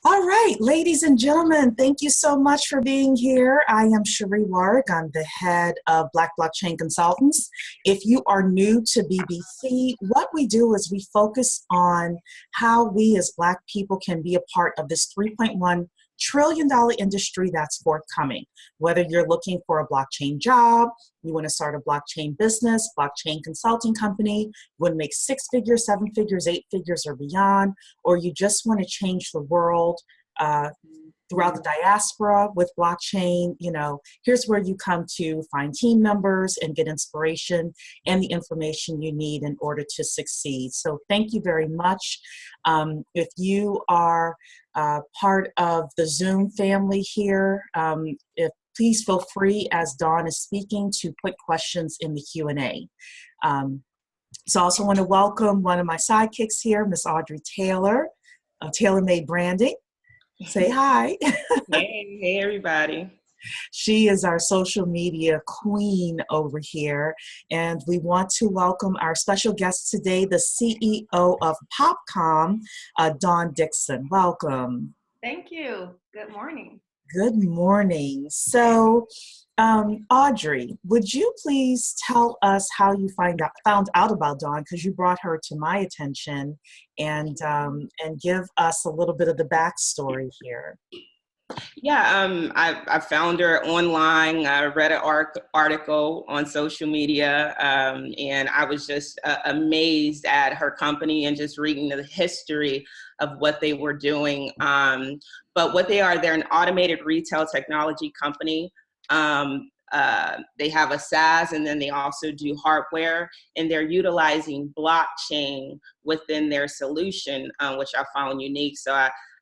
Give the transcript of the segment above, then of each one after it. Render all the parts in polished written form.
All right, ladies and gentlemen, thank you so much for being here. I am Cherie Warwick. I'm the head of Black Blockchain Consultants. If you are new to BBC, what we do is we focus on how we as Black people can be a part of this $3.1 trillion industry that's forthcoming. Whether you're looking for a blockchain job, you want to start a blockchain business, blockchain consulting company, you want to make 6 figures, 7 figures, 8 figures or beyond, or you just want to change the world throughout the diaspora with blockchain, here's where you come to find team members and get inspiration and the information you need in order to succeed. So thank you very much. If you are part of the Zoom family here, please feel free as Dawn is speaking to put questions in the Q&A. So I also want to welcome one of my sidekicks here, Miss Audrey Taylor of Tailor Made Branding. Say hi. Hey, everybody. She is our social media queen over here. And we want to welcome our special guest today, the CEO of PopCom, Dawn Dickson. Welcome. Thank you. Good morning. Good morning. So, Audrey, would you please tell us how you found out about Dawn, because you brought her to my attention, and give us a little bit of the backstory here. Yeah, I found her online. I read an article on social media, and I was just amazed at her company and just reading the history of what they were doing. But what they are, they're an automated retail technology company. They have a SaaS, and then they also do hardware, and they're utilizing blockchain within their solution, which I found unique. So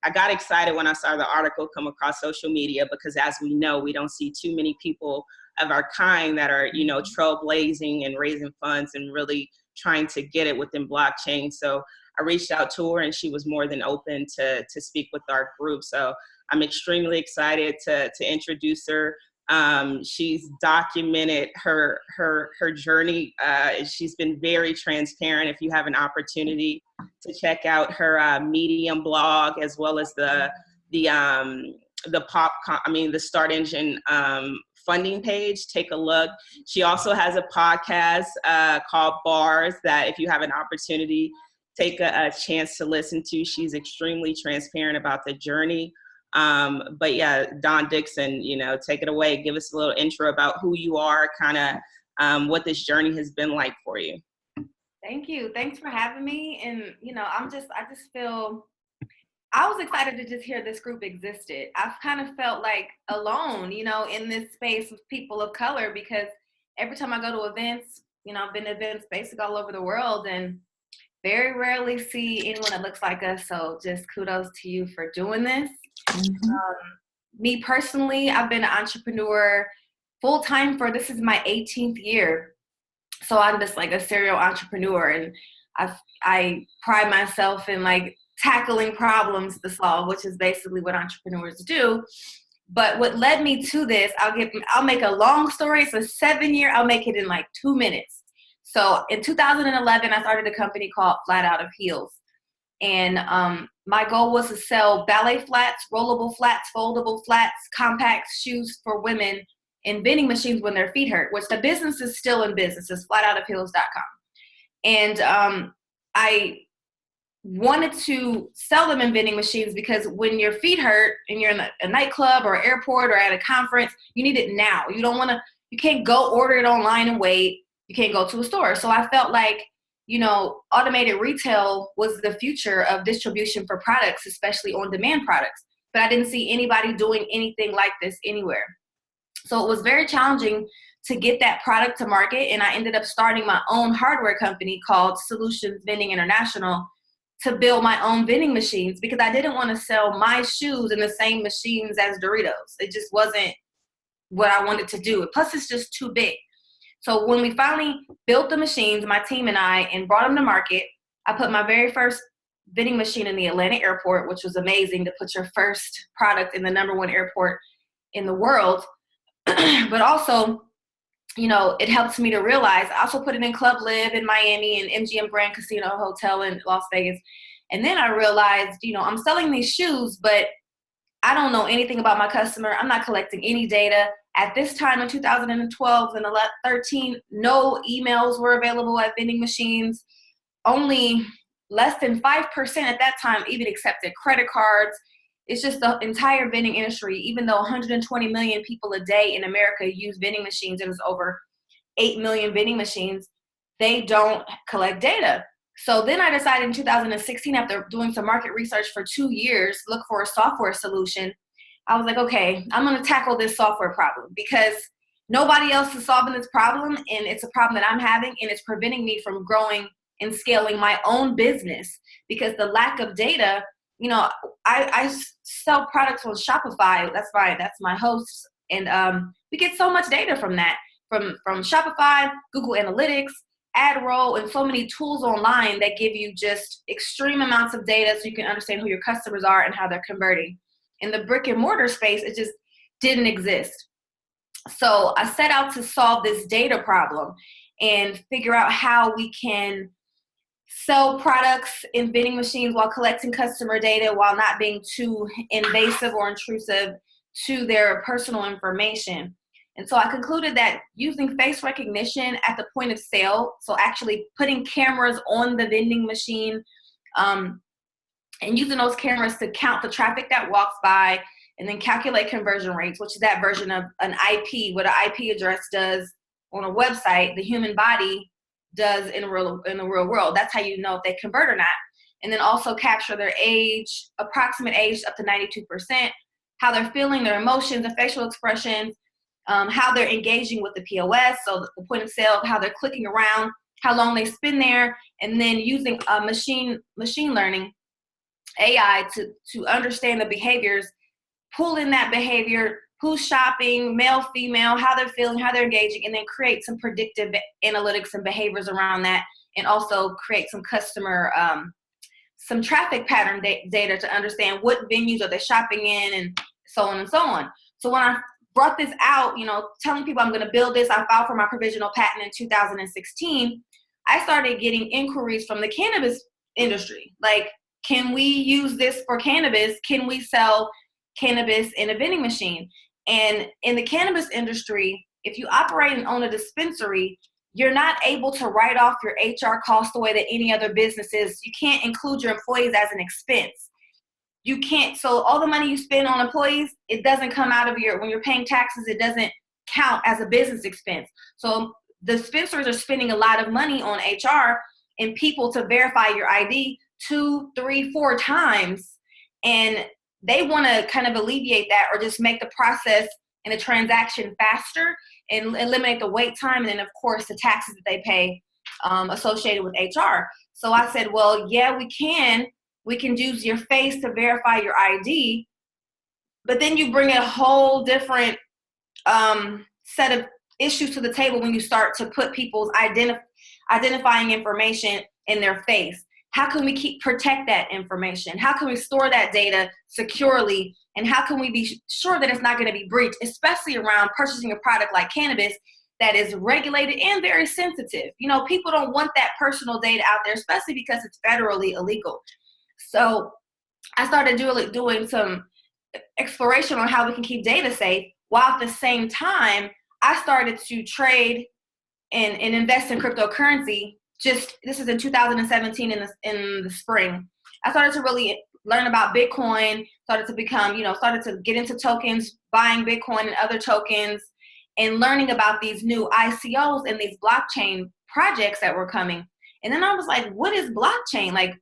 I got excited when I saw the article come across social media, because as we know, we don't see too many people of our kind that are, trailblazing and raising funds and really trying to get it within blockchain. So I reached out to her, and she was more than open to speak with our group. So I'm extremely excited to introduce her. She's documented her journey. She's been very transparent. If you have an opportunity to check out her Medium blog, as well as the Start Engine funding page, take a look. She also has a podcast called Bars that, if you have an opportunity, take a chance to listen to. She's extremely transparent about the journey. But yeah, Dawn Dickson, take it away. Give us a little intro about who you are, kind of what this journey has been like for you. Thank you. Thanks for having me. And, I just feel, I was excited to just hear this group existed. I've kind of felt like alone, in this space with people of color, because every time I go to events, I've been to events basically all over the world and very rarely see anyone that looks like us. So just kudos to you for doing this. Mm-hmm. Me personally, I've been an entrepreneur full-time this is my 18th year. So I'm just like a serial entrepreneur, and I pride myself in like tackling problems to solve, which is basically what entrepreneurs do. But what led me to this, I'll make a long story. It's a 7-year, I'll make it in like 2 minutes. So in 2011, I started a company called Flat Out of Heels. And my goal was to sell ballet flats, rollable flats, foldable flats, compact shoes for women in vending machines when their feet hurt, which the business is still in business. It's flatoutofheels.com. And I wanted to sell them in vending machines because when your feet hurt and you're in a nightclub or airport or at a conference, you need it now. You can't go order it online and wait. You can't go to a store. So I felt like, automated retail was the future of distribution for products, especially on-demand products. But I didn't see anybody doing anything like this anywhere. So it was very challenging to get that product to market. And I ended up starting my own hardware company called Solutions Vending International to build my own vending machines, because I didn't want to sell my shoes in the same machines as Doritos. It just wasn't what I wanted to do. Plus, it's just too big. So when we finally built the machines, my team and I, and brought them to market, I put my very first vending machine in the Atlanta airport, which was amazing to put your first product in the #1 airport in the world. But also, it helps me to realize, I also put it in Club Live in Miami and MGM Grand Casino Hotel in Las Vegas. And then I realized, I'm selling these shoes, but I don't know anything about my customer. I'm not collecting any data. At this time in 2012 and 13, no emails were available at vending machines. Only less than 5% at that time even accepted credit cards. It's just the entire vending industry, even though 120 million people a day in America use vending machines, and there's over 8 million vending machines, they don't collect data. So then I decided in 2016, after doing some market research for 2 years, look for a software solution. I was like, okay, I'm going to tackle this software problem because nobody else is solving this problem, and it's a problem that I'm having, and it's preventing me from growing and scaling my own business because the lack of data, I sell products on Shopify. That's my host. And we get so much data from that, from Shopify, Google Analytics, AdRoll, and so many tools online that give you just extreme amounts of data so you can understand who your customers are and how they're converting. In the brick and mortar space, it just didn't exist. So I set out to solve this data problem and figure out how we can sell products in vending machines while collecting customer data while not being too invasive or intrusive to their personal information. And so I concluded that using face recognition at the point of sale, so actually putting cameras on the vending machine and using those cameras to count the traffic that walks by and then calculate conversion rates, which is that version of an IP, what an IP address does on a website, the human body does in the real world. That's how you know if they convert or not. And then also capture their age, approximate age up to 92%, how they're feeling, their emotions, their facial expressions, how they're engaging with the POS, so the point of sale, how they're clicking around, how long they spend there, and then using machine learning, AI, to understand the behaviors, pull in that behavior, who's shopping, male, female, how they're feeling, how they're engaging, and then create some predictive analytics and behaviors around that, and also create some customer, some traffic pattern data to understand what venues are they shopping in, and so on and so on. So when I brought this out, telling people I'm going to build this, I filed for my provisional patent in 2016, I started getting inquiries from the cannabis industry. Like, can we use this for cannabis? Can we sell cannabis in a vending machine? And in the cannabis industry, if you operate and own a dispensary, you're not able to write off your HR costs the way that any other business is. You can't include your employees as an expense. You can't. So all the money you spend on employees, it doesn't come out of when you're paying taxes, it doesn't count as a business expense. So dispensaries are spending a lot of money on HR and people to verify your ID 2, 3, 4 times. And they want to kind of alleviate that or just make the process and the transaction faster and eliminate the wait time. And then, of course, the taxes that they pay associated with HR. So I said, well, yeah, we can use your face to verify your ID, but then you bring a whole different set of issues to the table when you start to put people's identifying information in their face. How can we protect that information? How can we store that data securely? And how can we be sure that it's not going to be breached, especially around purchasing a product like cannabis that is regulated and very sensitive? People don't want that personal data out there, especially because it's federally illegal. So I started doing some exploration on how we can keep data safe, while at the same time, I started to trade and invest in cryptocurrency. This is in 2017 in the spring. I started to really learn about Bitcoin, started to get into tokens, buying Bitcoin and other tokens, and learning about these new ICOs and these blockchain projects that were coming. And then I was like, what is blockchain? Like,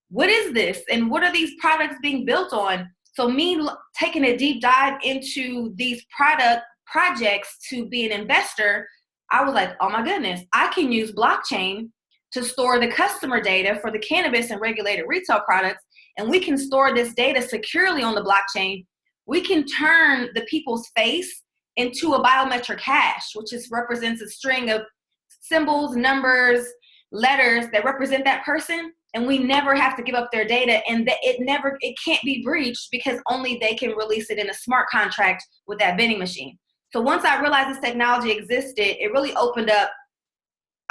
what is this? And what are these products being built on? So me taking a deep dive into these projects to be an investor, I was like, oh my goodness, I can use blockchain to store the customer data for the cannabis and regulated retail products. And we can store this data securely on the blockchain. We can turn the people's face into a biometric hash, which represents a string of symbols, numbers, letters that represent that person. And we never have to give up their data, and it can't be breached because only they can release it in a smart contract with that vending machine. So once I realized this technology existed, it really opened up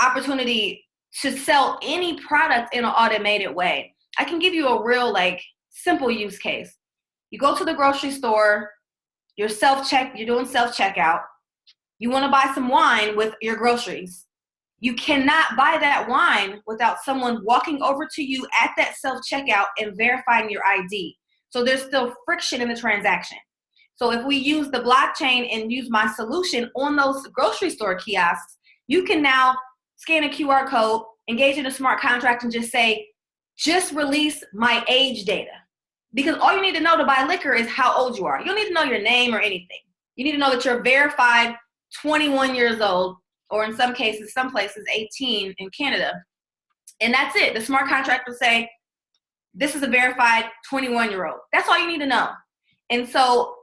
opportunity to sell any product in an automated way. I can give you a real like simple use case. You go to the grocery store, you're doing self-checkout. You want to buy some wine with your groceries. You cannot buy that wine without someone walking over to you at that self-checkout and verifying your ID. So there's still friction in the transaction. So if we use the blockchain and use my solution on those grocery store kiosks, you can now scan a QR code, engage in a smart contract, and just say, just release my age data. Because all you need to know to buy liquor is how old you are. You don't need to know your name or anything. You need to know that you're verified 21 years old, or in some cases, some places 18 in Canada. And that's it. The smart contract will say, this is a verified 21-year-old. That's all you need to know. And so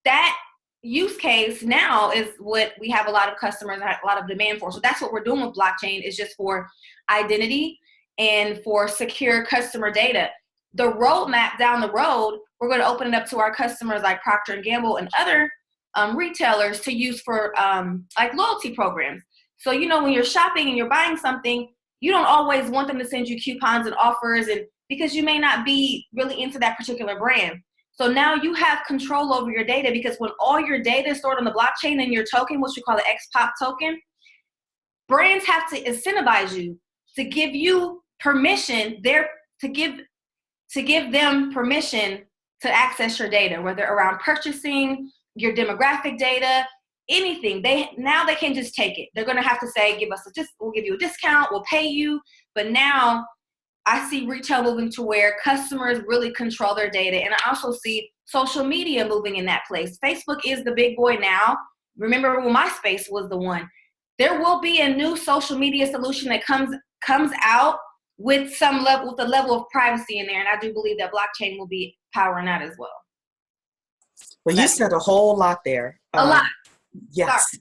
that use case now is what we have a lot of customers, a lot of demand for. So that's what we're doing with blockchain, is just for identity and for secure customer data. The roadmap down the road, we're going to open it up to our customers like Procter & Gamble and other retailers to use for like loyalty programs. So, you know, when you're shopping and you're buying something, you don't always want them to send you coupons and offers, and because you may not be really into that particular brand. So now you have control over your data, because when all your data is stored on the blockchain and your token, which we call the XPOP token, brands have to incentivize you to give you permission to give them permission to access your data, whether around purchasing, your demographic data, anything. They can't just take it. They're going to have to say, we'll give you a discount, we'll pay you. But now I see retail moving to where customers really control their data. And I also see social media moving in that place. Facebook is the big boy now. Remember when MySpace was the one? There will be a new social media solution that comes out with a level of privacy in there. And I do believe that blockchain will be powering that as well. Well, you said a whole lot there. A lot. Yes.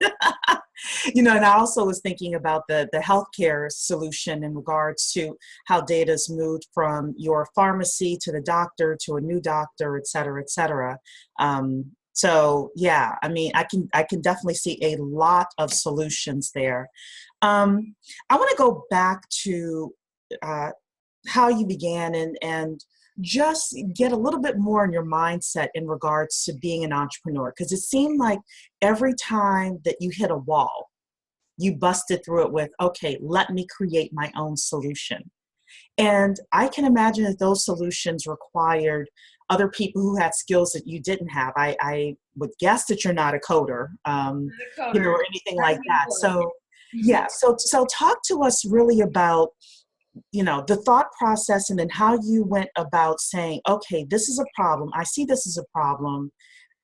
You know, and I also was thinking about the healthcare solution in regards to how data's moved from your pharmacy to the doctor to a new doctor, et cetera, et cetera. So yeah, I mean, I can definitely see a lot of solutions there. I want to go back to how you began and just get a little bit more in your mindset in regards to being an entrepreneur, because it seemed like every time that you hit a wall, you busted through it with, okay, let me create my own solution. And I can imagine that those solutions required other people who had skills that you didn't have. I would guess that you're not a coder, you know, or anything like that. So yeah, so talk to us really about, you know, the thought process, and then how you went about saying, okay, this is a problem. I see this as a problem.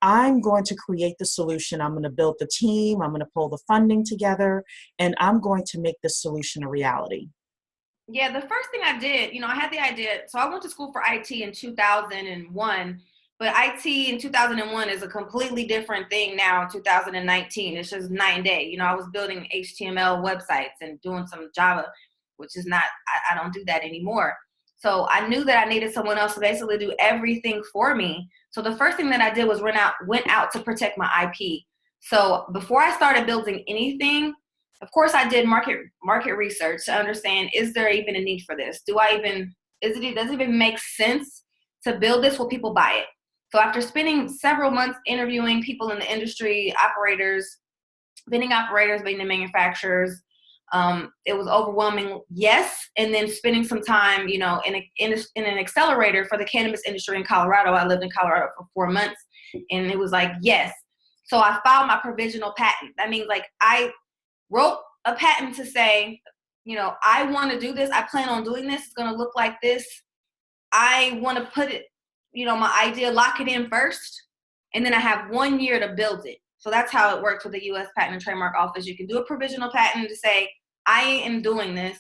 I'm going to create the solution. I'm going to build the team. I'm going to pull the funding together, and I'm going to make this solution a reality. Yeah, the first thing I did, you know, I had the idea. So I went to school for IT in 2001, but IT in 2001 is a completely different thing now in 2019. It's just night and day. You know, I was building HTML websites and doing some Java, which is not, I don't do that anymore. So I knew that I needed someone else to basically do everything for me. So the first thing that I did was went out to protect my IP. So before I started building anything, of course I did market research to understand, is there even a need for this? Does it even make sense to build this? Will people buy it? So after spending several months interviewing people in the industry, vending operators, vending manufacturers, it was overwhelming, yes. And then spending some time, you know, in an accelerator for the cannabis industry in Colorado. I lived in Colorado for 4 months, and it was like, yes. So I filed my provisional patent. That means like I wrote a patent to say, you know, I want to do this. I plan on doing this. It's going to look like this. I want to put it, you know, my idea, lock it in first, and then I have 1 year to build it. So that's how it works with the U.S. Patent and Trademark Office. You can do a provisional patent to say, I am doing this.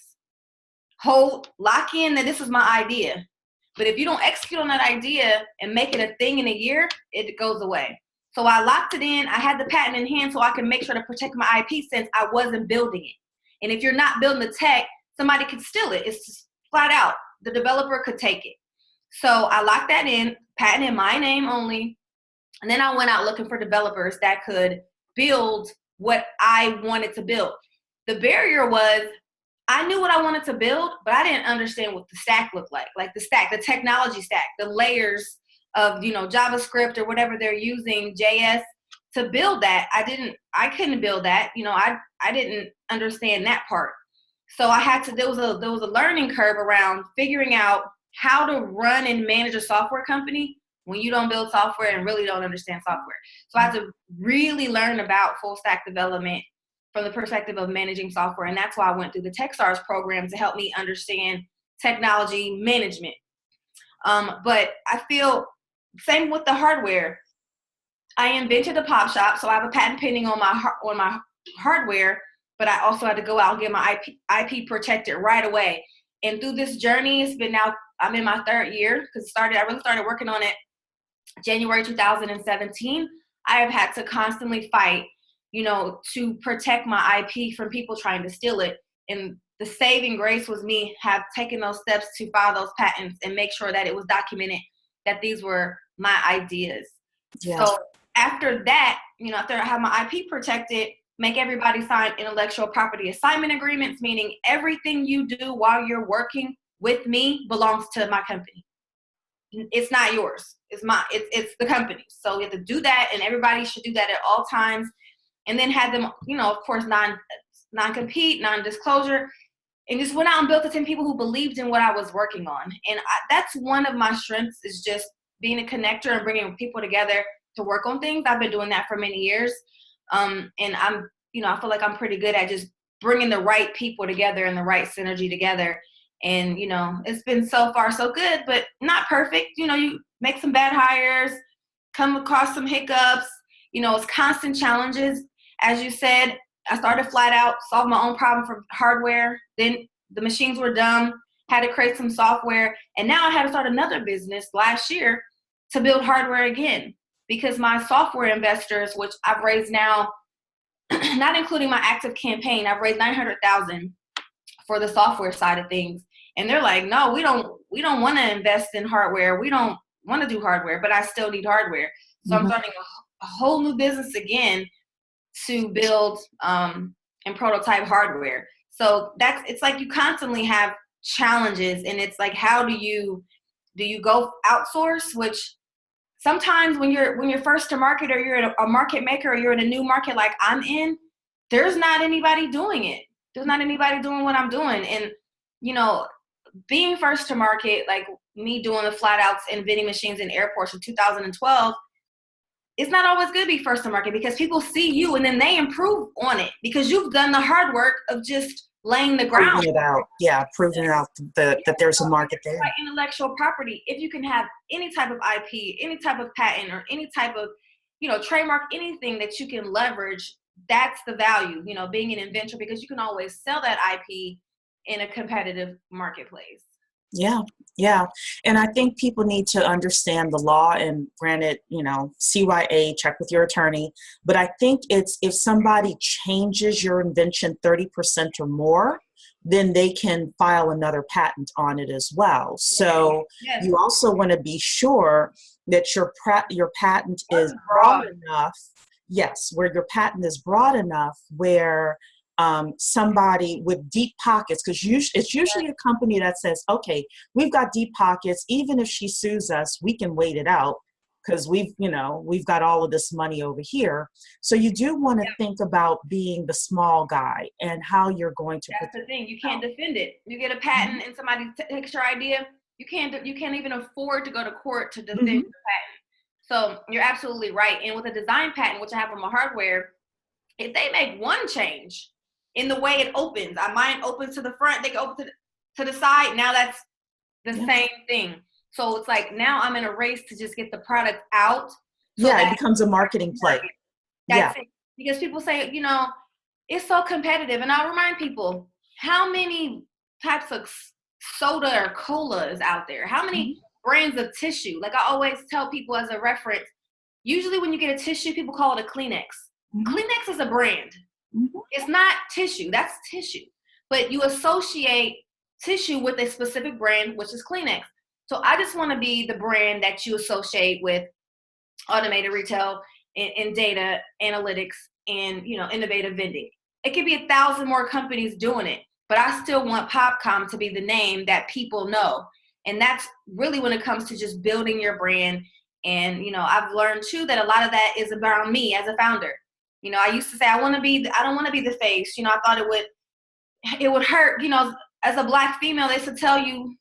Lock in that this is my idea. But if you don't execute on that idea and make it a thing in a year, it goes away. So I locked it in. I had the patent in hand so I can make sure to protect my IP since I wasn't building it. And if you're not building the tech, somebody could steal it. It's just flat out. The developer could take it. So I locked that in, patent in my name only. And then I went out looking for developers that could build what I wanted to build. The barrier was I knew what I wanted to build, but I didn't understand what the stack looked like the stack, the technology stack, the layers of, JavaScript or whatever they're using, JS, to build that. I couldn't build that. I didn't understand that part. So there was a learning curve around figuring out how to run and manage a software company when you don't build software and really don't understand software. So I had to really learn about full stack development from the perspective of managing software. And that's why I went through the TechStars program to help me understand technology management. But I feel same with the hardware. I invented a pop shop, so I have a patent pending on my hardware, but I also had to go out and get my IP protected right away. And through this journey, I'm in my 3rd year, because I really started working on it January 2017. I have had to constantly fight, to protect my IP from people trying to steal it. And the saving grace was me have taken those steps to file those patents and make sure that it was documented that these were my ideas. Yeah. So after that, after I have my IP protected, make everybody sign intellectual property assignment agreements, meaning everything you do while you're working with me belongs to my company. It's not yours. It's mine. It's the company. So we have to do that, and everybody should do that at all times. And then had them, of course, non-compete, non-disclosure, and just went out and built a team of people who believed in what I was working on. And that's one of my strengths, is just being a connector and bringing people together to work on things. I've been doing that for many years. And I'm, I feel like I'm pretty good at just bringing the right people together and the right synergy together. And, it's been so far so good, but not perfect. You make some bad hires, come across some hiccups, it's constant challenges. As you said, I started flat out, solved my own problem for hardware. Then the machines were dumb, had to create some software. And now I had to start another business last year to build hardware again, because my software investors, which I've raised now, not including my active campaign, I've raised $900,000 for the software side of things. And they're like, no, we don't want to invest in hardware. We don't want to do hardware, but I still need hardware. So I'm starting a whole new business again to build and prototype hardware. So it's like you constantly have challenges, and it's like, how do you go outsource, which sometimes when you're first to market, or you're a market maker, or you're in a new market like I'm in, there's not anybody doing it. There's not anybody doing what I'm doing. And, being first to market, like me doing the flat outs and vending machines in airports in 2012, it's not always good to be first to market, because people see you and then they improve on it because you've done the hard work of just laying the ground. Proving it out. Yeah, proving out that there's a market there. Like intellectual property, if you can have any type of IP, any type of patent, or any type of, trademark, anything that you can leverage, that's the value, being an inventor, because you can always sell that IP in a competitive marketplace. Yeah. Yeah. And I think people need to understand the law, and granted, CYA, check with your attorney. But I think it's, if somebody changes your invention 30% or more, then they can file another patent on it as well. So yes. You also want to be sure that your patent is broad enough. Yes, where your patent is broad enough where somebody with deep pockets, because it's usually a company that says, okay, we've got deep pockets. Even if she sues us, we can wait it out because we've got all of this money over here. So you do want to think about being the small guy and how you're going to. That's the thing. You can't defend it. You get a patent and somebody takes your idea. You can't even afford to go to court to defend the patent. So you're absolutely right. And with a design patent, which I have on my hardware, if they make one change in the way it opens, mine opens to the front, they go open to the side. Now that's the same thing. So it's like, now I'm in a race to just get the product out. So it becomes a marketing play. That's it. Because people say, it's so competitive. And I'll remind people, how many types of soda or cola is out there? How many brands of tissue? Like I always tell people as a reference, usually when you get a tissue, people call it a Kleenex. Kleenex is a brand. It's not tissue. That's tissue. But you associate tissue with a specific brand, which is Kleenex. So I just want to be the brand that you associate with automated retail and data analytics and, innovative vending. It could be 1,000 more companies doing it. but I still want PopCom to be the name that people know. And that's really when it comes to just building your brand. And, you know, I've learned too that a lot of that is about me as a founder. You know, I used to say, I don't want to be the face. You know, I thought it would hurt, you know, as a Black female, they used to tell you,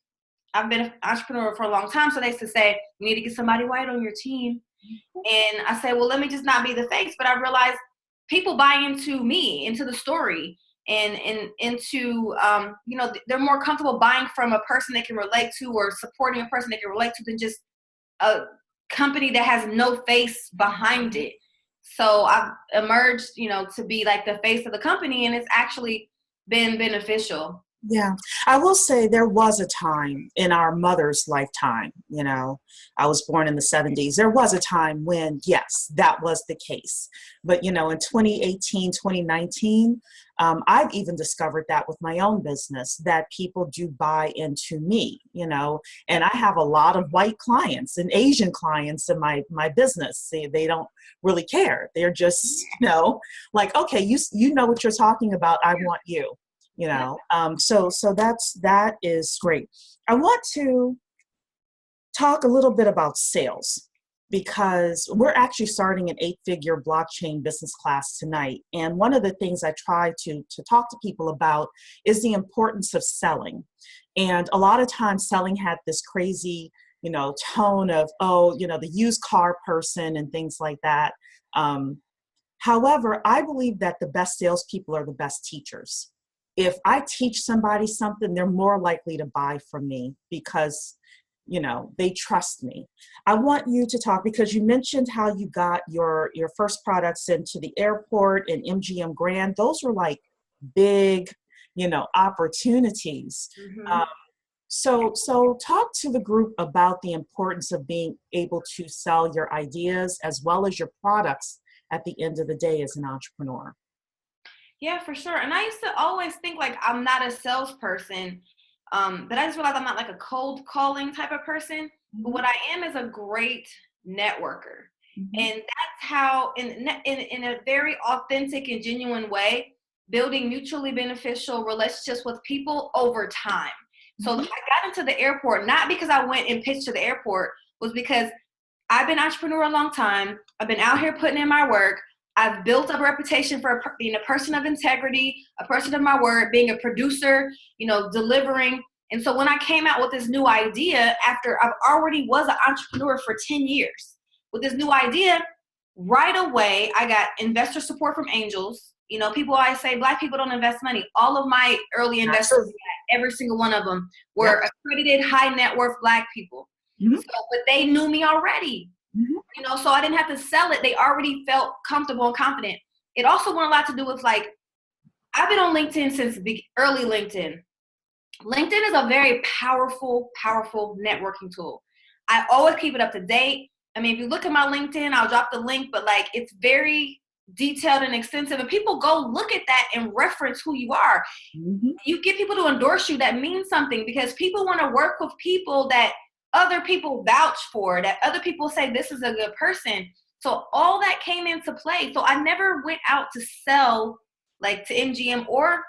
I've been an entrepreneur for a long time. So they used to say, you need to get somebody white on your team. And I say, well, let me just not be the face. But I realized people buy into me, into the story, and into, you know, they're more comfortable buying from a person they can relate to or supporting a person they can relate to than just a company that has no face behind it. So I've emerged, you know, to be like the face of the company, and it's actually been beneficial. Yeah, I will say there was a time in our mother's lifetime, you know, I was born in the 70s. There was a time when, yes, that was the case. But, you know, in 2018, 2019, I've even discovered that with my own business, that people do buy into me, you know, and I have a lot of white clients and Asian clients in my business. They don't really care. They're just, you know, like, okay, you know what you're talking about. I want you. You know, so that is great. I want to talk a little bit about sales, because we're actually starting an 8-figure blockchain business class tonight. And one of the things I try to talk to people about is the importance of selling. And a lot of times selling had this crazy, you know, tone of, oh, you know, the used car person and things like that. However, I believe that the best salespeople are the best teachers. If I teach somebody something, they're more likely to buy from me because, you know, they trust me. I want you to talk, because you mentioned how you got your first products into the airport and MGM Grand. Those were like big, you know, opportunities. Mm-hmm. So talk to the group about the importance of being able to sell your ideas as well as your products at the end of the day as an entrepreneur. Yeah, for sure. And I used to always think like I'm not a salesperson, but I just realized I'm not like a cold calling type of person. Mm-hmm. But what I am is a great networker. Mm-hmm. And that's how, in a very authentic and genuine way, building mutually beneficial relationships with people over time. Mm-hmm. So I got into the airport, not because I went and pitched to the airport, was because I've been an entrepreneur a long time. I've been out here putting in my work. I've built a reputation for being a person of integrity, a person of my word, being a producer, you know, delivering. And so when I came out with this new idea, after I've already was an entrepreneur for 10 years, with this new idea, right away, I got investor support from angels. You know, people always say Black people don't invest money. All of my early investors, every single one of them, were accredited high net worth Black people. Mm-hmm. So, but they knew me already. Mm-hmm. You know, so I didn't have to sell it. They already felt comfortable and confident. It also went a lot to do with, like, I've been on LinkedIn since early LinkedIn. LinkedIn is a very powerful, powerful networking tool. I always keep it up to date. I mean, if you look at my LinkedIn, I'll drop the link, but like it's very detailed and extensive, and people go look at that and reference who you are. Mm-hmm. You get people to endorse you, that means something, because people want to work with people that other people vouch for, that other people say this is a good person. So all that came into play. So I never went out to sell like to MGM or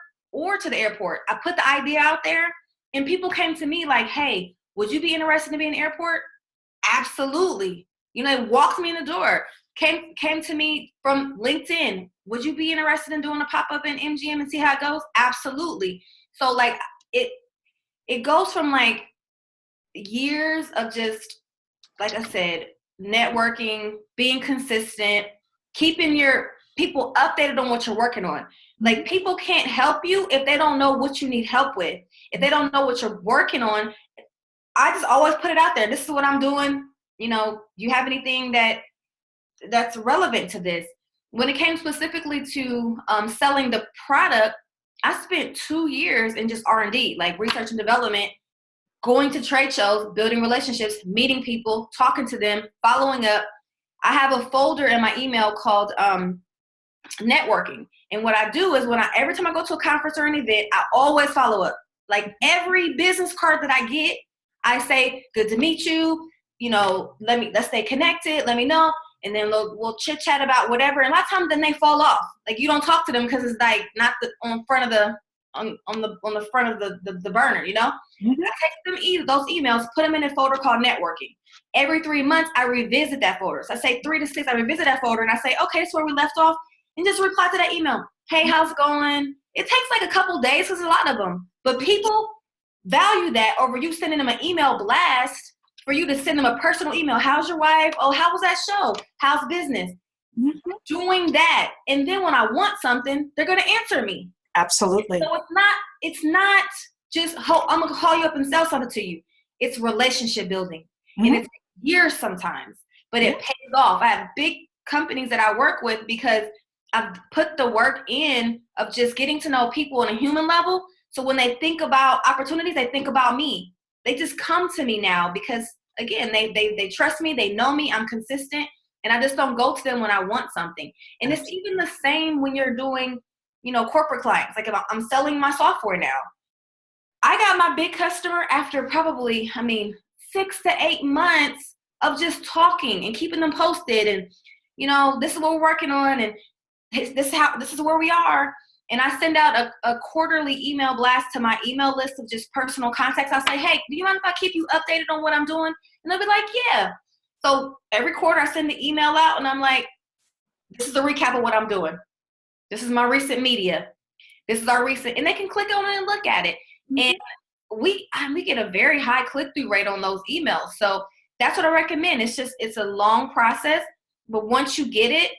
to the airport. I put the idea out there and people came to me like, hey, would you be interested in being in the airport? Absolutely. You know, it walked me in the door. Came to me from LinkedIn. Would you be interested in doing a pop-up in MGM and see how it goes? Absolutely. So like it goes from like years of just, like I said, networking, being consistent, keeping your people updated on what you're working on. Like, people can't help you if they don't know what you need help with. If they don't know what you're working on, I just always put it out there. This is what I'm doing. You know, you have anything that's relevant to this? When it came specifically to selling the product, I spent 2 years in just R&D, like research and development, going to trade shows, building relationships, meeting people, talking to them, following up. I have a folder in my email called networking. And what I do is every time I go to a conference or an event, I always follow up. Like every business card that I get, I say, good to meet you. You know, let's stay connected. Let me know. And then we'll chit chat about whatever. And a lot of times then they fall off. Like you don't talk to them because it's like not on front of the front of the burner, you know? Mm-hmm. I take them those emails, put them in a folder called networking. Every 3 months, I revisit that folder. So I say 3 to 6, I revisit that folder and I say, okay, that's where we left off. And just reply to that email. Hey, how's it going? It takes like a couple days because a lot of them. But people value that over you sending them an email blast for you to send them a personal email. How's your wife? Oh, how was that show? How's business? Mm-hmm. Doing that. And then when I want something, they're going to answer me. Absolutely. So it's not just, I'm going to call you up and sell something to you. It's relationship building. Mm-hmm. And it's years sometimes, but it pays off. I have big companies that I work with because I've put the work in of just getting to know people on a human level. So when they think about opportunities, they think about me. They just come to me now because, again, they trust me. They know me. I'm consistent. And I just don't go to them when I want something. And it's even the same when you're doing, corporate clients. Like if I'm selling my software now. I got my big customer after probably, 6 to 8 months of just talking and keeping them posted. And, this is what we're working on. And this is where we are. And I send out a quarterly email blast to my email list of just personal contacts. I say, hey, do you mind if I keep you updated on what I'm doing? And they'll be like, yeah. So every quarter I send the email out and I'm like, this is a recap of what I'm doing. This is my recent media. This is our recent, and they can click on it and look at it. Mm-hmm. And we get a very high click-through rate on those emails. So that's what I recommend. It's a long process, but once you get it,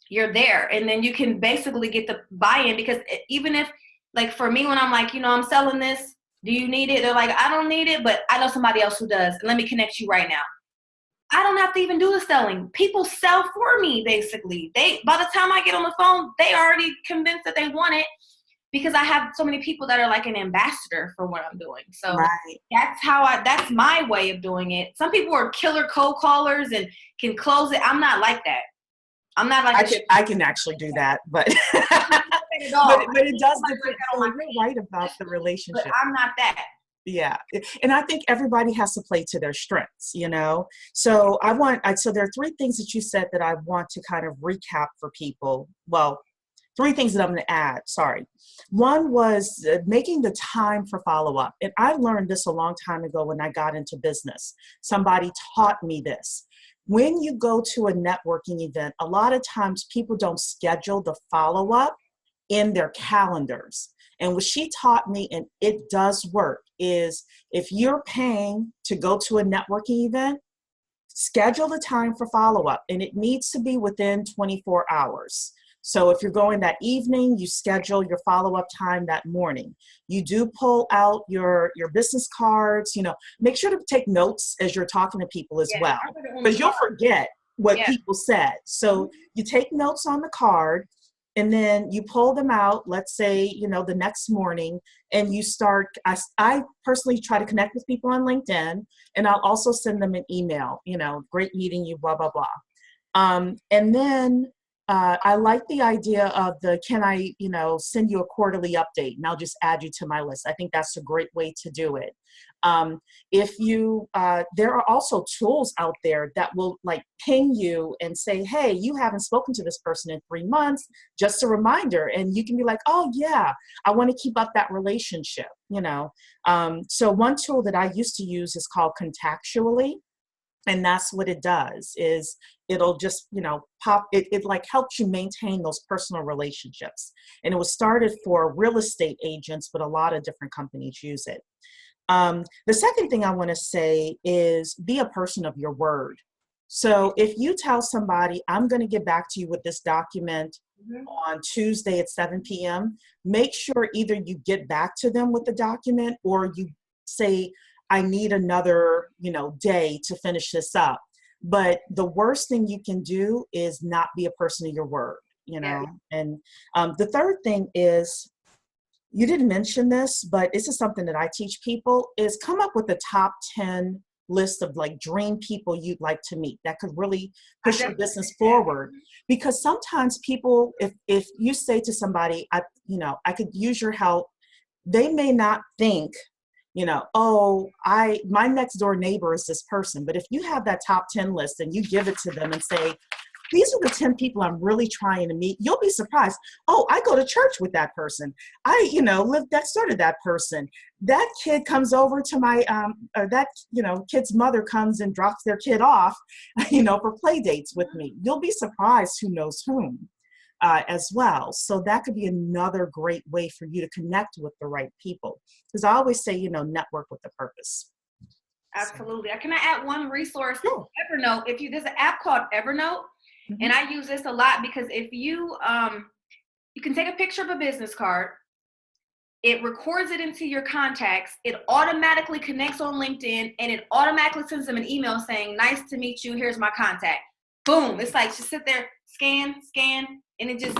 you're there. And then you can basically get the buy-in because even if, like for me, when I'm like, I'm selling this, do you need it? They're like, I don't need it, but I know somebody else who does. And let me connect you right now. I don't have to even do the selling. People sell for me, basically. By the time I get on the phone, they already convinced that they want it because I have so many people that are like an ambassador for what I'm doing. So that's my way of doing it. Some people are killer cold callers and can close it. I'm not like that. I'm not like I can actually do that, but but it does depend. You're right about the relationship. But I'm not that. Yeah. And I think everybody has to play to their strengths, So so there are 3 things that you said that I want to kind of recap for people. Well, 3 things that I'm going to add. Sorry. One was making the time for follow-up. And I learned this a long time ago when I got into business. Somebody taught me this. When you go to a networking event, a lot of times people don't schedule the follow-up in their calendars. And what she taught me, and it does work, is if you're paying to go to a networking event, schedule the time for follow-up, and it needs to be within 24 hours. So if you're going that evening, you schedule your follow-up time that morning. You do pull out your business cards, make sure to take notes as you're talking to people as well, because you'll forget what people said. So you take notes on the card, and then you pull them out, let's say, the next morning, and you start, I personally try to connect with people on LinkedIn, and I'll also send them an email, great meeting you, blah, blah, blah. And then I like the idea of can I, send you a quarterly update, and I'll just add you to my list. I think that's a great way to do it. There are also tools out there that will like ping you and say, hey, you haven't spoken to this person in 3 months, just a reminder. And you can be like, oh yeah, I want to keep up that relationship, So one tool that I used to use is called Contactually. And that's what it does is it'll just, it like helps you maintain those personal relationships. And it was started for real estate agents, but a lot of different companies use it. The second thing I want to say is be a person of your word. So if you tell somebody, I'm going to get back to you with this document on Tuesday at 7 p.m., make sure either you get back to them with the document or you say, I need another, day to finish this up. But the worst thing you can do is not be a person of your word, And the third thing is, you didn't mention this, but this is something that I teach people, is come up with a top 10 list of like dream people you'd like to meet that could really push your business forward. Because sometimes people, if you say to somebody, I could use your help, they may not think, my next door neighbor is this person. But if you have that top 10 list and you give it to them and say, these are the 10 people I'm really trying to meet. You'll be surprised. Oh, I go to church with that person. I, live next door to that person. That kid comes over to my, or that, kid's mother comes and drops their kid off, for play dates with me. You'll be surprised who knows whom. As well. So that could be another great way for you to connect with the right people. Because I always say, network with a purpose. Absolutely. Can I add one resource? Sure. Evernote. There's an app called Evernote, and I use this a lot because if you can take a picture of a business card, it records it into your contacts, it automatically connects on LinkedIn, and it automatically sends them an email saying, nice to meet you, here's my contact. Boom. It's like just sit there, scan, and it just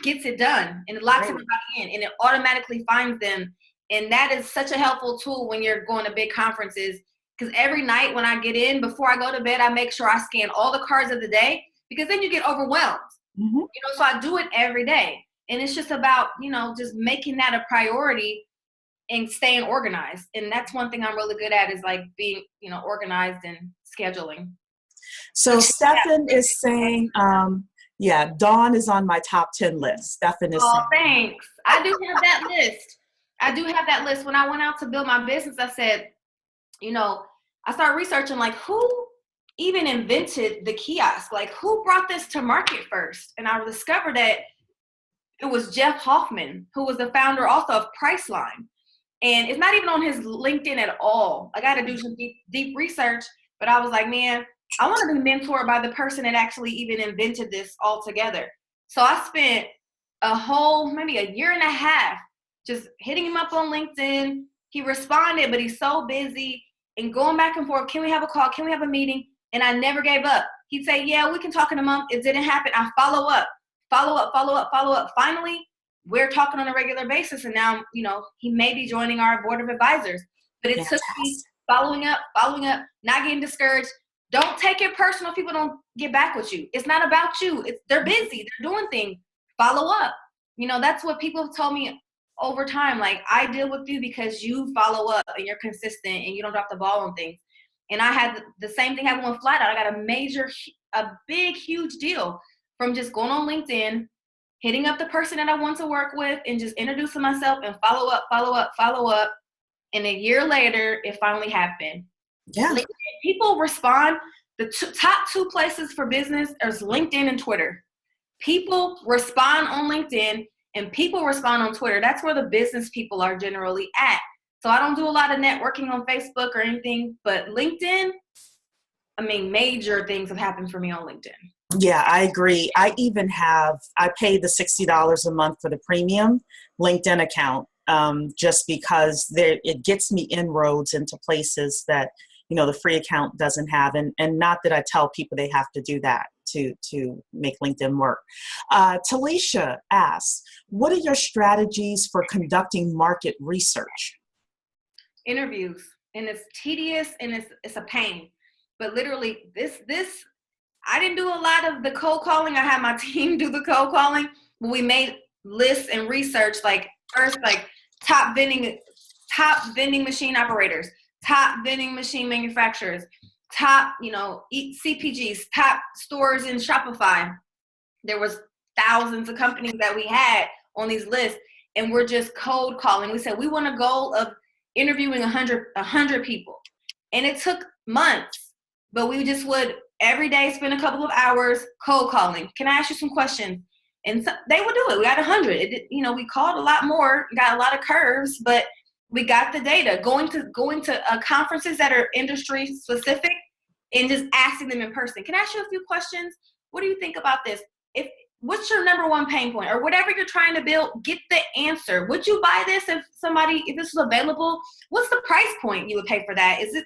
gets it done, and it locks everybody in, and it automatically finds them. And that is such a helpful tool when you're going to big conferences, because every night when I get in, before I go to bed, I make sure I scan all the cards of the day, because then you get overwhelmed. So I do it every day. And it's just about, just making that a priority and staying organized. And that's one thing I'm really good at, is like being, organized and scheduling. So Stefan is saying, Dawn is on my top 10 list. Stefan is saying. Thanks. I do have that list. When I went out to build my business, I said, I started researching, like, who even invented the kiosk? Like, who brought this to market first? And I discovered that it was Jeff Hoffman, who was the founder also of Priceline. And it's not even on his LinkedIn at all. I got to do some deep research, but I was like, man, I want to be mentored by the person that actually even invented this altogether. So I spent maybe a year and a half just hitting him up on LinkedIn. He responded, but he's so busy, and going back and forth. Can we have a call? Can we have a meeting? And I never gave up. He'd say, yeah, we can talk in a month. It didn't happen. I follow up. Finally, we're talking on a regular basis. And now, he may be joining our board of advisors. But it took me following up, not getting discouraged. Don't take it personal if people don't get back with you. It's not about you. They're busy. They're doing things. Follow up. That's what people have told me over time. Like, I deal with you because you follow up and you're consistent and you don't drop the ball on things. And I had the same thing happen with Flat Out. I got a big, huge deal from just going on LinkedIn, hitting up the person that I want to work with, and just introducing myself and follow up. And a year later, it finally happened. Yeah. LinkedIn, people respond. The top 2 places for business is LinkedIn and Twitter. People respond on LinkedIn and people respond on Twitter. That's where the business people are generally at. So I don't do a lot of networking on Facebook or anything, but LinkedIn, major things have happened for me on LinkedIn. Yeah, I agree. I pay the $60 a month for the premium LinkedIn account, just because it gets me inroads into places that, the free account doesn't have. And not that I tell people they have to do that to make LinkedIn work. Talisha asks, what are your strategies for conducting market research? Interviews. And it's tedious and it's a pain. But literally this I didn't do a lot of the cold calling. I had my team do the cold calling, but we made lists and research, top vending machine operators, top vending machine manufacturers, top, CPGs, top stores in Shopify. There was thousands of companies that we had on these lists, and we're just cold calling. We said we want a goal of interviewing 100 people. And it took months, but we just would every day spend a couple of hours cold calling. Can I ask you some questions? And so they would do it. We got 100. We called a lot more, got a lot of curves, but we got the data. Going to conferences that are industry specific and just asking them in person. Can I ask you a few questions? What do you think about this? What's your number one pain point, or whatever you're trying to build? Get the answer. Would you buy this if this was available? What's the price point you would pay for that? Is it,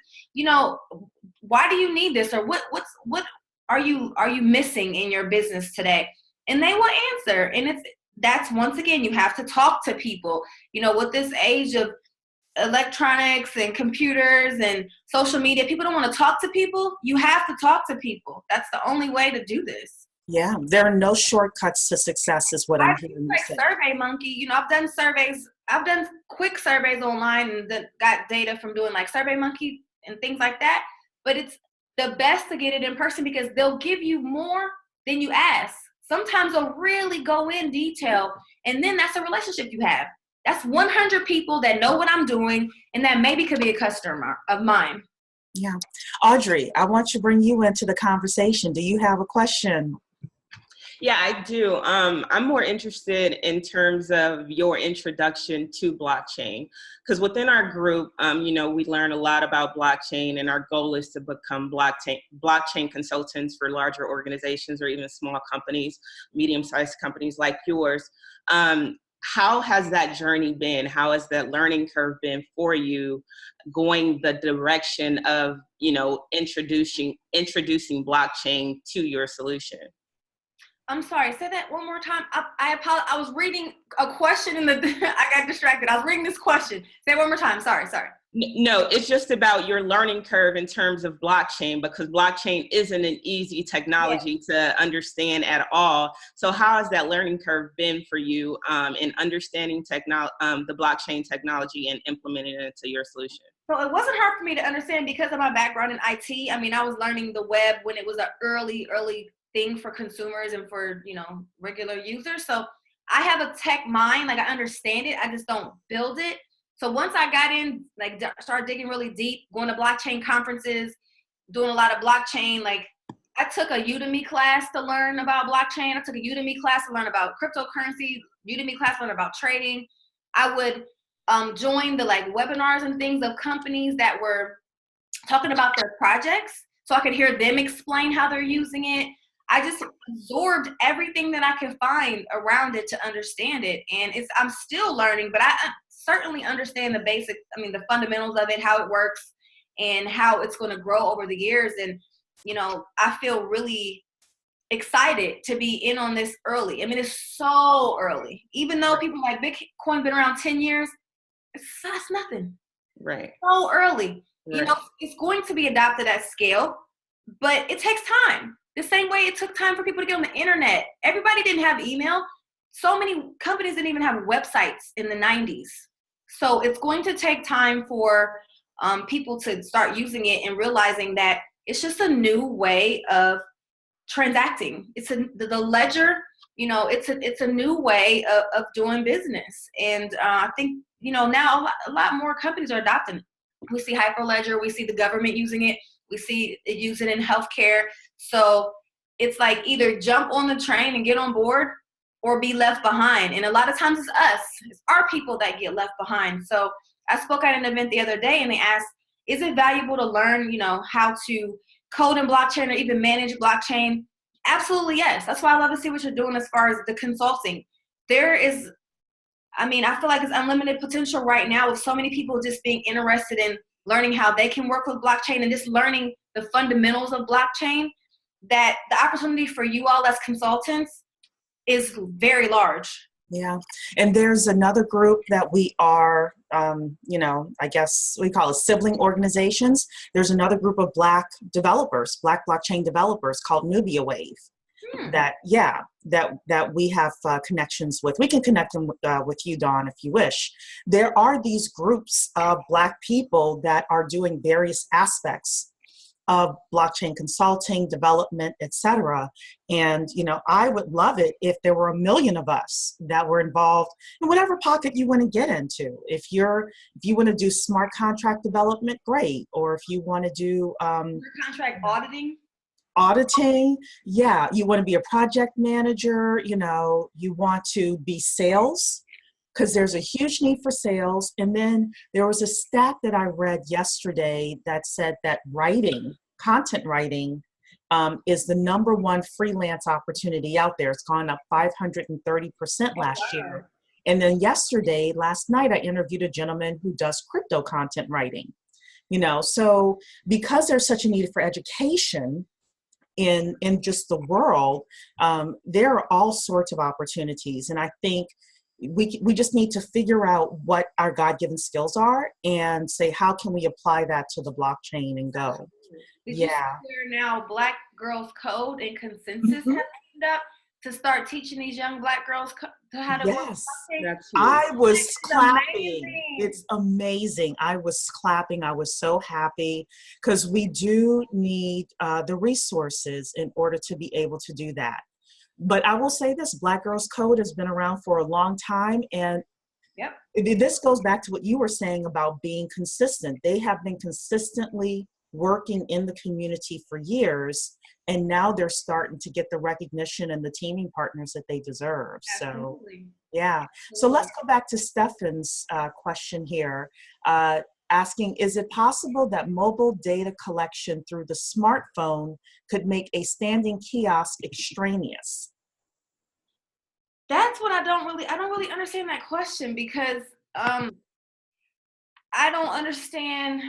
why do you need this, or what are you missing in your business today? And they will answer. And that's once again, you have to talk to people. With this age of electronics and computers and social media, people don't want to talk to people. You have to talk to people. That's the only way to do this. Yeah, there are no shortcuts to success, is what I'm hearing you say. SurveyMonkey, I've done surveys. I've done quick surveys online and got data from doing like SurveyMonkey and things like that. But it's the best to get it in person because they'll give you more then you ask. Sometimes they'll really go in detail, and then that's a relationship you have. That's 100 people that know what I'm doing and that maybe could be a customer of mine. Yeah. Audrey, I want to bring you into the conversation. Do you have a question? Yeah, I do. I'm more interested in terms of your introduction to blockchain, because within our group, we learn a lot about blockchain, and our goal is to become blockchain consultants for larger organizations or even small companies, medium-sized companies like yours. How has that journey been? How has that learning curve been for you, going the direction of, introducing blockchain to your solution? I'm sorry, say that one more time. I apologize. I was reading a question I got distracted. I was reading this question. Say it one more time. Sorry. No, it's just about your learning curve in terms of blockchain, because blockchain isn't an easy technology to understand at all. So how has that learning curve been for you in understanding the blockchain technology and implementing it into your solution? So it wasn't hard for me to understand because of my background in IT. I mean, I was learning the web when it was an early thing for consumers and for, regular users. So I have a tech mind, like I understand it, I just don't build it. So once I got in, like started digging really deep, going to blockchain conferences, doing a lot of blockchain, like I took a Udemy class to learn about blockchain. I took a Udemy class to learn about cryptocurrency, Udemy class to learn about trading. I would join the webinars and things of companies that were talking about their projects so I could hear them explain how they're using it. I just absorbed everything that I could find around it to understand it. And I'm still learning, but I certainly understand the basics, the fundamentals of it, how it works and how it's going to grow over the years. And, I feel really excited to be in on this early. It's so early. Even though people like Bitcoin been around 10 years, that's nothing. Right. So early. Right. It's going to be adopted at scale, but it takes time. The same way it took time for people to get on the internet. Everybody didn't have email. So many companies didn't even have websites in the 90s. So it's going to take time for people to start using it and realizing that it's just a new way of transacting. It's the ledger, it's a new way of doing business. And I think, now a lot more companies are adopting it. We see Hyperledger, we see the government using it, we see it used in healthcare. So it's like either jump on the train and get on board or be left behind. And a lot of times it's us, it's our people that get left behind. So I spoke at an event the other day and they asked, is it valuable to learn, how to code in blockchain or even manage blockchain? Absolutely, yes. That's why I love to see what you're doing as far as the consulting. There is, I feel like it's unlimited potential right now with so many people just being interested in learning how they can work with blockchain and just learning the fundamentals of blockchain, that the opportunity for you all as consultants is very large. Yeah. And there's another group that we are, I guess we call it sibling organizations. There's another group of Black developers, Black blockchain developers called Nubia Wave. That we have connections with. We can connect them with you, Dawn, if you wish. There are these groups of Black people that are doing various aspects of blockchain consulting, development, etc. And, I would love it if there were 1 million of us that were involved in whatever pocket you want to get into. If you want to do smart contract development, great. Or if you want to do contract auditing, yeah, you want to be a project manager, you want to be sales, because there's a huge need for sales. And then there was a stat that I read yesterday that said that content writing, is the #1 freelance opportunity out there. It's gone up 530% last year. And then last night, I interviewed a gentleman who does crypto content writing. So because there's such a need for education in just the world, there are all sorts of opportunities. And I think we just need to figure out what our God-given skills are and say, how can we apply that to the blockchain and go? Did you see where now Black Girls Code and Consensus have teamed up? to start teaching these young Black girls how to work Yes. something. That's huge. I was clapping. Amazing. It's amazing. I was clapping. I was so happy because we do need the resources in order to be able to do that. But I will say this, Black Girls Code has been around for a long time, and Yep. this goes back to what you were saying about being consistent. They have been consistently working in the community for years, and now they're starting to get the recognition and the teaming partners that they deserve. Absolutely. So, yeah. So let's go back to Stefan's question here, asking, is it possible that mobile data collection through the smartphone could make a standing kiosk extraneous? That's what I don't really understand that question, because I don't understand.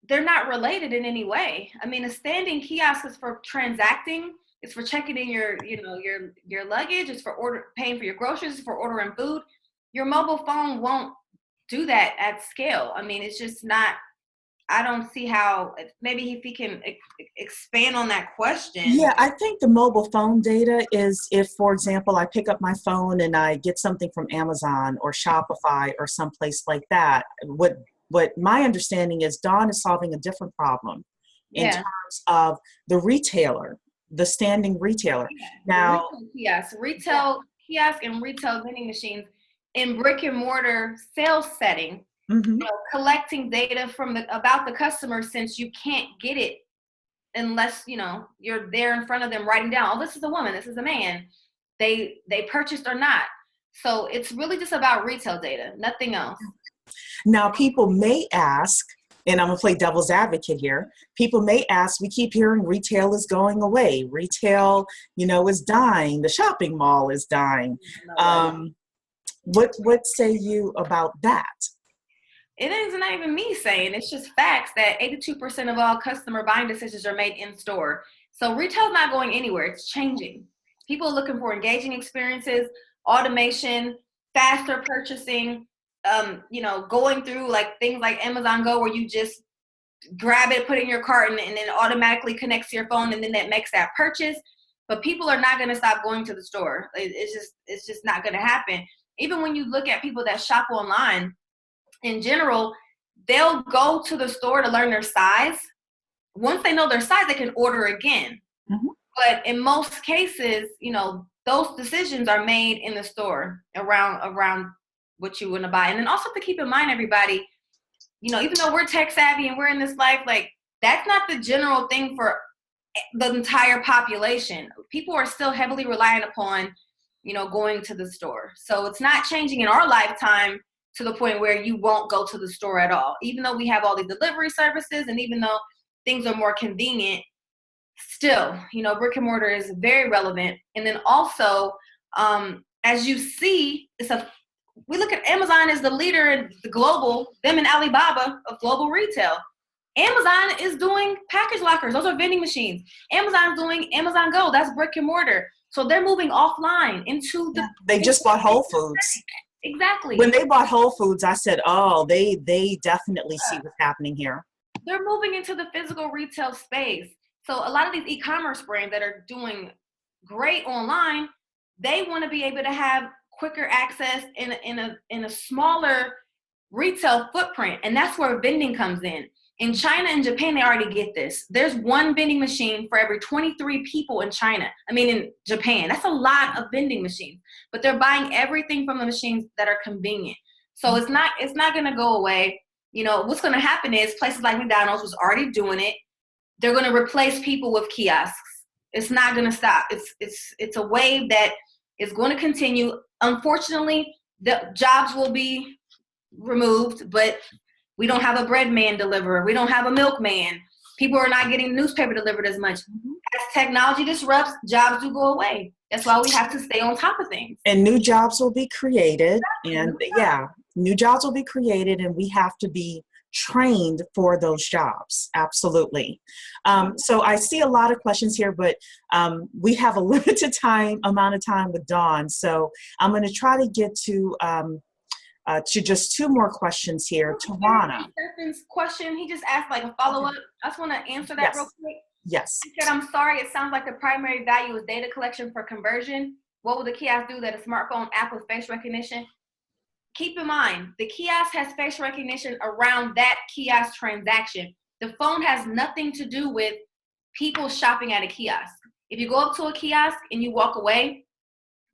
They're not related in any way. I mean, a standing kiosk is for transacting. It's for checking in your luggage. It's for paying for your groceries. It's for ordering food. Your mobile phone won't do that at scale. I mean, it's just not. I don't see how. Maybe if he can expand on that question. Yeah, I think the mobile phone data is if, for example, I pick up my phone and I get something from Amazon or Shopify or someplace like that. What my understanding is, Dawn is solving a different problem in terms of the retailer, the standing retailer. Now, retail kiosk and retail vending machines in brick and mortar sales setting, collecting data about the customer, since you can't get it unless you're there in front of them writing down, oh, this is a woman, this is a man, they purchased or not. So it's really just about retail data, nothing else. Now, people may ask, and I'm going to play devil's advocate here, people may ask, we keep hearing retail is going away. Retail, is dying. The shopping mall is dying. What say you about that? It is not even me saying, it's just facts that 82% of all customer buying decisions are made in store. So retail's not going anywhere, it's changing. People are looking for engaging experiences, automation, faster purchasing, going through like things like Amazon Go, where you just grab it, put it in your cart, and then it automatically connects to your phone, and then that makes that purchase. But people are not going to stop going to the store. It's just not going to happen. Even when you look at people that shop online, in general, they'll go to the store to learn their size. Once they know their size, they can order again. But in most cases, those decisions are made in the store around what you want to buy. And then also to keep in mind, everybody, even though we're tech savvy and we're in this life, like, that's not the general thing for the entire population. People are still heavily reliant upon, going to the store. So it's not changing in our lifetime to the point where you won't go to the store at all. Even though we have all these delivery services, and even though things are more convenient, still, brick and mortar is very relevant. And then also, as you see, we look at Amazon as the leader in the global, them and Alibaba of global retail. Amazon is doing package lockers. Those are vending machines. Amazon's doing Amazon Go. That's brick and mortar. So they're moving offline into the... They just bought Whole Foods. Exactly. When they bought Whole Foods, I said, oh, they definitely see what's happening here. They're moving into the physical retail space. So a lot of these e-commerce brands that are doing great online, they want to be able to have quicker access in a smaller retail footprint. And that's where vending comes in. In China and Japan, they already get this. There's one vending machine for every 23 people in Japan. That's a lot of vending machines, but they're buying everything from the machines that are convenient. So it's not going to go away. What's going to happen is places like McDonald's was already doing it. They're going to replace people with kiosks. It's not going to stop. It's a wave that is going to continue. Unfortunately, the jobs will be removed, but we don't have a bread man deliverer. We don't have a milkman. People are not getting newspaper delivered as much. As technology disrupts, jobs do go away. That's why we have to stay on top of things. And new jobs will be created. And new jobs will be created, and we have to be trained for those jobs. Absolutely. So I see a lot of questions here, but we have a limited amount of time with Dawn. So I'm going to try to get to just two more questions here. Tawana. Stefan's question, he just asked like a follow-up. I just want to answer that real quick. Yes. He said, I'm sorry, it sounds like the primary value is data collection for conversion. What will the kiosk do that a smartphone app with face recognition? Keep in mind, the kiosk has face recognition around that kiosk transaction. The phone has nothing to do with people shopping at a kiosk. If you go up to a kiosk and you walk away,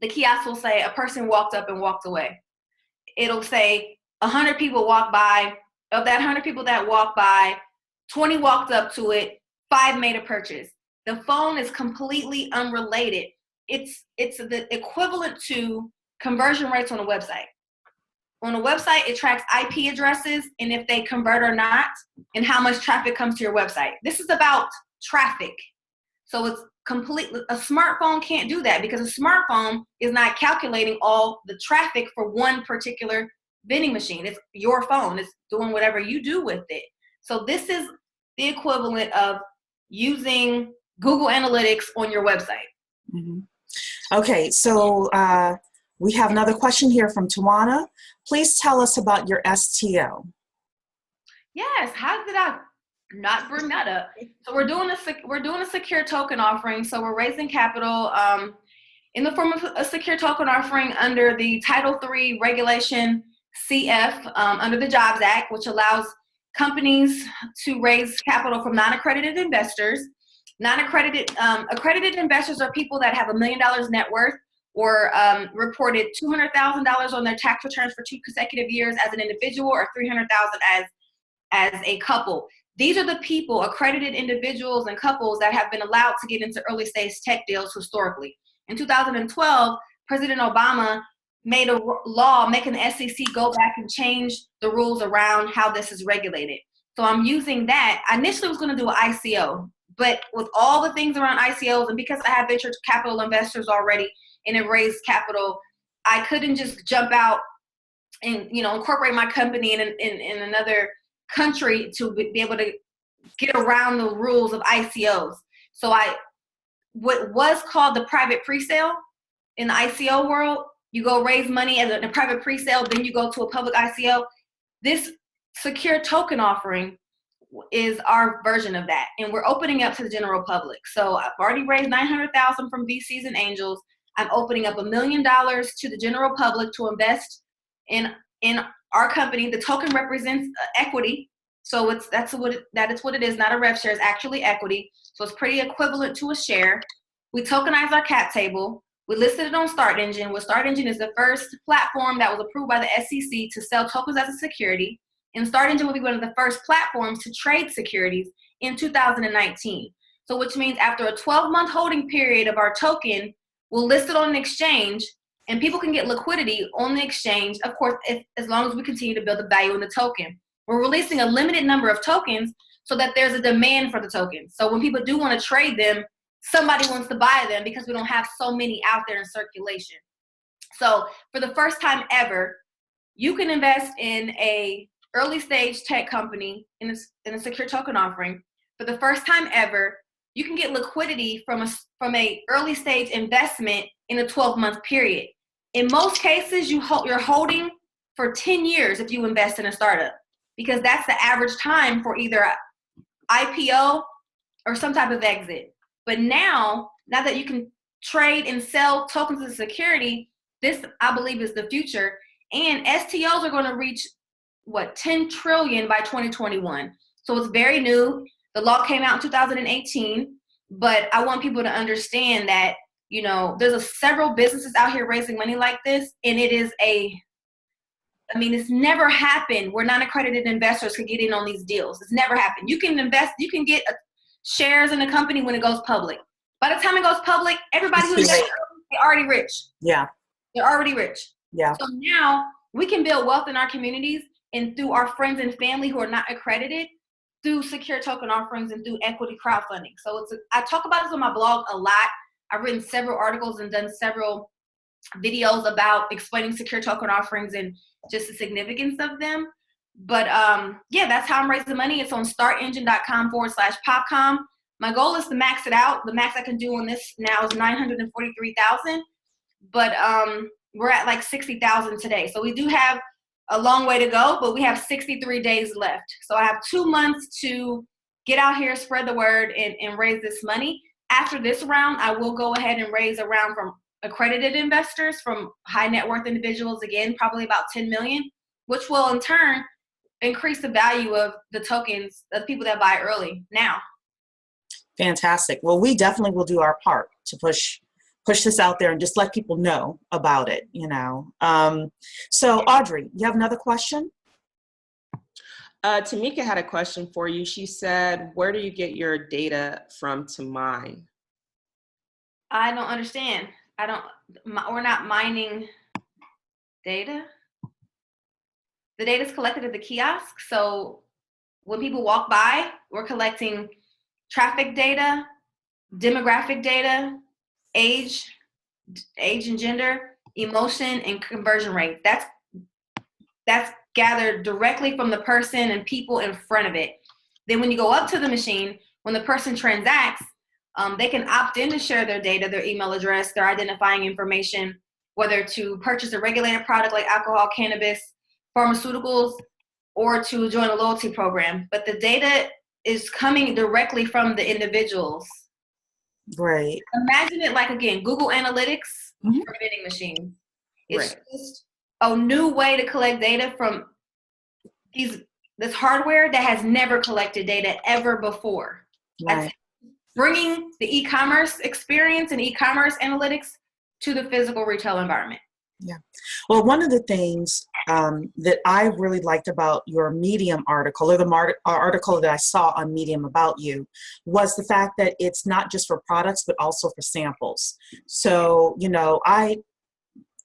the kiosk will say a person walked up and walked away. It'll say 100 people walked by. Of that 100 people that walked by, 20 walked up to it, 5 made a purchase. The phone is completely unrelated. It's the equivalent to conversion rates on a website. On a website, it tracks IP addresses and if they convert or not, and how much traffic comes to your website. This is about traffic. So it's completely, a smartphone can't do that because a smartphone is not calculating all the traffic for one particular vending machine. It's your phone. It's doing whatever you do with it. So this is the equivalent of using Google Analytics on your website. Mm-hmm. Okay, so we have another question here from Tawana. Please tell us about your STO. Yes, how did I not bring that up? So we're doing a secure token offering. So we're raising capital in the form of a secure token offering under the Title III regulation CF under the Jobs Act, which allows companies to raise capital from non-accredited investors. Accredited investors are people that have $1 million net worth or reported $200,000 on their tax returns for 2 consecutive years as an individual or $300,000 as a couple. These are the people, accredited individuals and couples that have been allowed to get into early stage tech deals historically. In 2012, President Obama made a law making the SEC go back and change the rules around how this is regulated. So I'm using that. I initially was going to do an ICO, but with all the things around ICOs and because I have venture capital investors already and it raised capital, I couldn't just jump out and incorporate my company in another country to be able to get around the rules of ICOs. So what was called the private presale in the ICO world, you go raise money as a private presale, then you go to a public ICO. This secure token offering is our version of that, and we're opening up to the general public. So I've already raised $900,000 from VCs and angels. I'm opening up $1 million to the general public to invest in our company. The token represents equity, so that is what it is, not a rev share. It's actually equity, so it's pretty equivalent to a share. We tokenize our cap table. We listed it on Start Engine, where Start Engine is the first platform that was approved by the SEC to sell tokens as a security. And Start Engine will be one of the first platforms to trade securities in 2019. So which means after a 12-month holding period of our token, we'll list it on an exchange and people can get liquidity on the exchange, of course, as long as we continue to build the value in the token. We're releasing a limited number of tokens so that there's a demand for the tokens. So when people do want to trade them, somebody wants to buy them because we don't have so many out there in circulation. So for the first time ever, you can invest in a early stage tech company in a secure token offering. For the first time ever, you can get liquidity from a early stage investment in a 12-month period. In most cases, you're holding for 10 years if you invest in a startup, because that's the average time for either IPO or some type of exit. But now that you can trade and sell tokens as security, this, I believe, is the future. And STOs are going to reach, 10 trillion by 2021. So it's very new. The law came out in 2018, but I want people to understand that, there's several businesses out here raising money like this, and it's never happened where non-accredited investors could get in on these deals. It's never happened. You can invest, you can get shares in a company when it goes public. By the time it goes public, everybody who invested, they're already rich. Yeah. They're already rich. Yeah. So now we can build wealth in our communities and through our friends and family who are not accredited, through secure token offerings and through equity crowdfunding. So I talk about this on my blog a lot. I've written several articles and done several videos about explaining secure token offerings and just the significance of them. But that's how I'm raising money. It's on startengine.com/PopCom. My goal is to max it out. The max I can do on this now is 943,000, but we're at like 60,000 today. So we do have a long way to go, but we have 63 days left. So I have 2 months to get out here, spread the word, and raise this money. After this round, I will go ahead and raise a round from accredited investors, from high net worth individuals, again, probably about 10 million, which will in turn increase the value of the tokens of people that buy early now. Fantastic. Well, we definitely will do our part to push this out there and just let people know about it, you know. So Audrey, you have another question? Tamika had a question for you. She said, where do you get your data from to mine? I don't understand. We're not mining data. The data is collected at the kiosk. So when people walk by, we're collecting traffic data, demographic data, age and gender, emotion, and conversion rate. That's gathered directly from the person and people in front of it. Then when you go up to the machine, when the person transacts, they can opt in to share their data, their email address, their identifying information, whether to purchase a regulated product like alcohol, cannabis, pharmaceuticals, or to join a loyalty program. But the data is coming directly from the individuals. Right. Imagine it like, again, Google Analytics for vending machines. It's just a new way to collect data from this hardware that has never collected data ever before. Right. Bringing the e-commerce experience and e-commerce analytics to the physical retail environment. Yeah. Well, one of the things that I really liked about your Medium article, or the article that I saw on Medium about you, was the fact that it's not just for products, but also for samples. So, you know,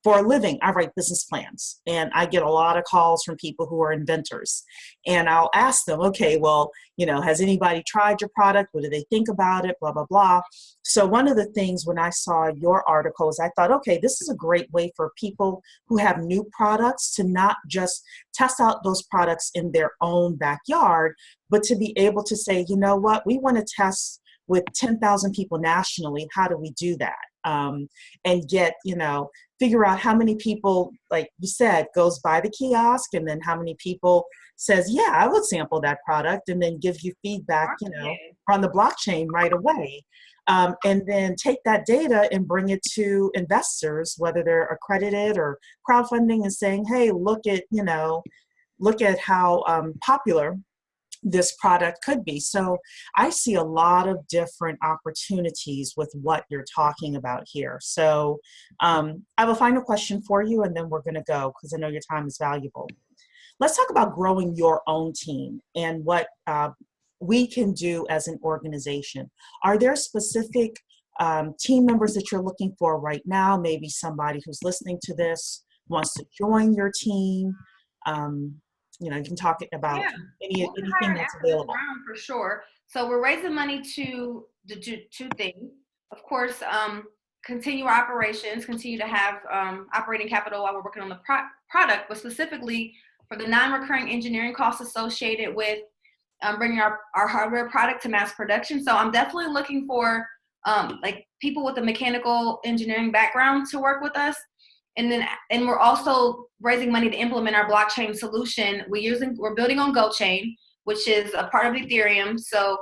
for a living, I write business plans, and I get a lot of calls from people who are inventors. And I'll ask them, okay, well, you know, has anybody tried your product? What do they think about it? Blah, blah, blah. So one of the things when I saw your articles, I thought, okay, this is a great way for people who have new products to not just test out those products in their own backyard, but to be able to say, you know what, we want to test with 10,000 people nationally. How do we do that? And get, you know, figure out how many people, like you said, goes by the kiosk, and then how many people says, yeah, I would sample that product, and then give you feedback, you know, on the blockchain right away. And then take that data and bring it to investors, whether they're accredited or crowdfunding, and saying, hey, look at how popular this product could be. So I see a lot of different opportunities with what you're talking about here. So I have a final question for you, and then we're going to go because I know your time is valuable. Let's talk about growing your own team and what we can do as an organization. Are there specific team members that you're looking for right now? Maybe somebody who's listening to this wants to join your team. You know, you can talk about anything that's available. For sure. So we're raising money to do two things. Of course, continue our operations, continue to have operating capital while we're working on the product, but specifically for the non-recurring engineering costs associated with bringing our hardware product to mass production. So I'm definitely looking for like people with a mechanical engineering background to work with us. And we're also raising money to implement our blockchain solution. We're building on GoChain, which is a part of Ethereum. So,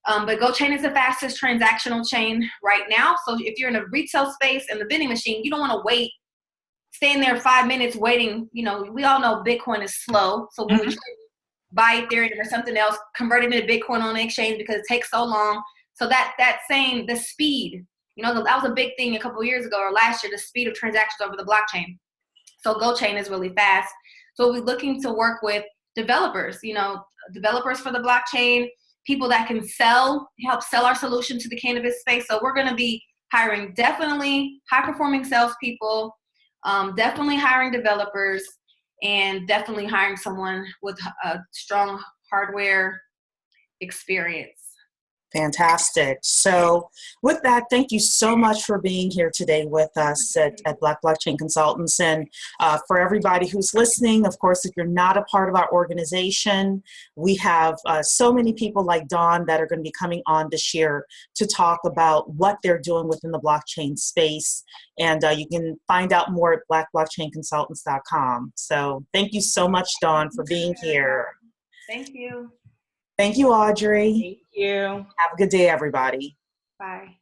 but GoChain is the fastest transactional chain right now. So if you're in a retail space and the vending machine, you don't want to stand there 5 minutes waiting. You know, we all know Bitcoin is slow. So when we try to buy Ethereum or something else, convert it into Bitcoin on the exchange because it takes so long. So the speed. You know, that was a big thing a couple of years ago or last year, the speed of transactions over the blockchain. So GoChain is really fast. So we're looking to work with developers, you know, developers for the blockchain, people that can help sell our solution to the cannabis space. So we're going to be hiring definitely high-performing salespeople, definitely hiring developers, and definitely hiring someone with a strong hardware experience. Fantastic. So with that, thank you so much for being here today with us at Black Blockchain Consultants. And for everybody who's listening, of course, if you're not a part of our organization, we have so many people like Dawn that are going to be coming on this year to talk about what they're doing within the blockchain space. And you can find out more at blackblockchainconsultants.com. So thank you so much, Dawn, for being here. Thank you. Thank you, Audrey. Thank you. Have a good day, everybody. Bye.